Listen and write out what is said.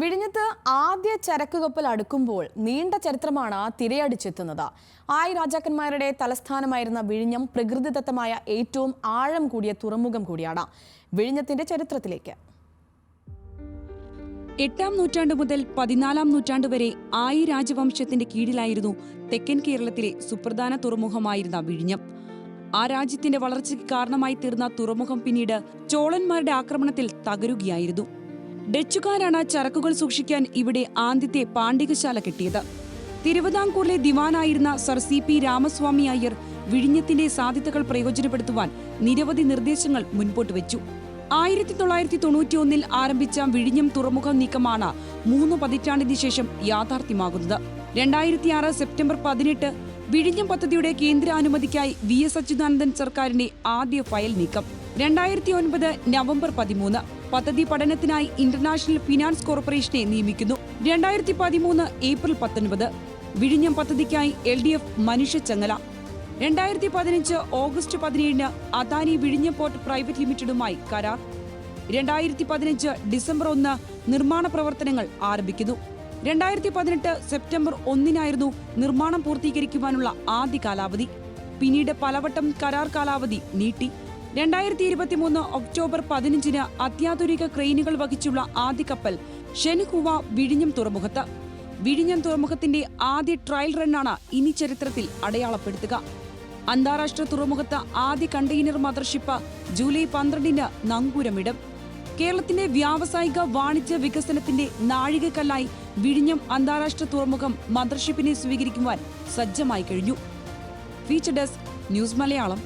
വിഴിഞ്ഞത്ത് ആദ്യ ചരക്ക് കപ്പൽ അടുക്കുമ്പോൾ നീണ്ട ചരിത്രമാണ് തിരയടിച്ചെത്തുന്നത്. 1000 രാജാക്കന്മാരുടെ തലസ്ഥാനമായിരുന്ന വിഴിഞ്ഞം പ്രകൃതിദത്തമായ ഏറ്റവും ആഴം കൂടിയ തുറമുഖം കൂടിയാണ്. വിഴിഞ്ഞത്തിന്റെ ചരിത്രത്തിലേക്ക് 8ാം നൂറ്റാണ്ട് മുതൽ 14ാം നൂറ്റാണ്ട് വരെ ആയി രാജവംശത്തിന്റെ കീഴിലായിരുന്നു തെക്കൻ കേരളത്തിലെ സുപ്രധാന തുറമുഖമായിരുന്ന വിഴിഞ്ഞം. ആ രാജ്യത്തിന്റെ വളർച്ചയ്ക്ക് കാരണമായി തീർന്ന തുറമുഖം പിന്നീട് ചോളന്മാരുടെ ആക്രമണത്തിൽ തകരുകയായിരുന്നു. ഡച്ചുകാരാണ് ചരക്കുകൾ സൂക്ഷിക്കാൻ ഇവിടെ ആദ്യത്തെ പാണ്ഡികശാല കെട്ടിയത്. തിരുവിതാംകൂറിലെ ദിവാനായിരുന്ന സർ CP രാമസ്വാമി അയ്യർ വിഴിഞ്ഞത്തിന്റെ സാധ്യതകൾ പ്രയോജനപ്പെടുത്തുവാൻ നിരവധി നിർദ്ദേശങ്ങൾ മുൻപോട്ട് വെച്ചു. 1991 ആരംഭിച്ച വിഴിഞ്ഞം തുറമുഖ നീക്കമാണ് 3 പതിറ്റാണ്ടിന് ശേഷം യാഥാർത്ഥ്യമാകുന്നത്. 2006 സെപ്റ്റംബർ 18 വിഴിഞ്ഞം പദ്ധതിയുടെ കേന്ദ്ര അനുമതിക്കായി VS അച്യുതാനന്ദൻ സർക്കാരിന്റെ ആദ്യ ഫയൽ നീക്കം. 2009 നവംബർ 13 പദ്ധതി പഠനത്തിനായി ഇന്റർനാഷണൽ ഫിനാൻസ് കോർപ്പറേഷനെ നിയമിക്കുന്നു. 2013 ഏപ്രിൽ 19 വിഴിഞ്ഞം പദ്ധതിക്കായി LDF മനുഷ്യ ചങ്ങല. 2015 ഓഗസ്റ്റ് 17 അദാനി വിഴിഞ്ഞം പോർട്ട് പ്രൈവറ്റ് ലിമിറ്റഡുമായി കരാർ. 2015 ഡിസംബർ 1 നിർമ്മാണ പ്രവർത്തനങ്ങൾ ആരംഭിക്കുന്നു. 2018 സെപ്റ്റംബർ 1 നിർമ്മാണം പൂർത്തീകരിക്കുവാനുള്ള ആദ്യ കാലാവധി. പിന്നീട് പലവട്ടം കരാർ കാലാവധി നീട്ടി. 2023 ഒക്ടോബർ 15 അത്യാധുനിക ക്രെയിനുകൾ വഹിച്ചുള്ള ആദ്യ കപ്പൽ ഷെൻഹുവ വിഴിഞ്ഞം തുറമുഖത്ത്. വിഴിഞ്ഞം തുറമുഖത്തിന്റെ ആദ്യ ട്രയൽ റണ്ണാണ് ഇനി ചരിത്രത്തിൽ അടയാളപ്പെടുത്തുക. അന്താരാഷ്ട്ര തുറമുഖത്ത് ആദ്യ കണ്ടെയ്നർ മദർഷിപ്പ് ജൂലൈ 12 നങ്കൂരമിടും. കേരളത്തിന്റെ വ്യാവസായിക വാണിജ്യ വികസനത്തിന്റെ നാഴികക്കല്ലായി വിഴിഞ്ഞം അന്താരാഷ്ട്ര തുറമുഖം മദർഷിപ്പിനെ സ്വീകരിക്കുവാൻ സജ്ജമായി കഴിഞ്ഞു. Feature desk, news Malayalam.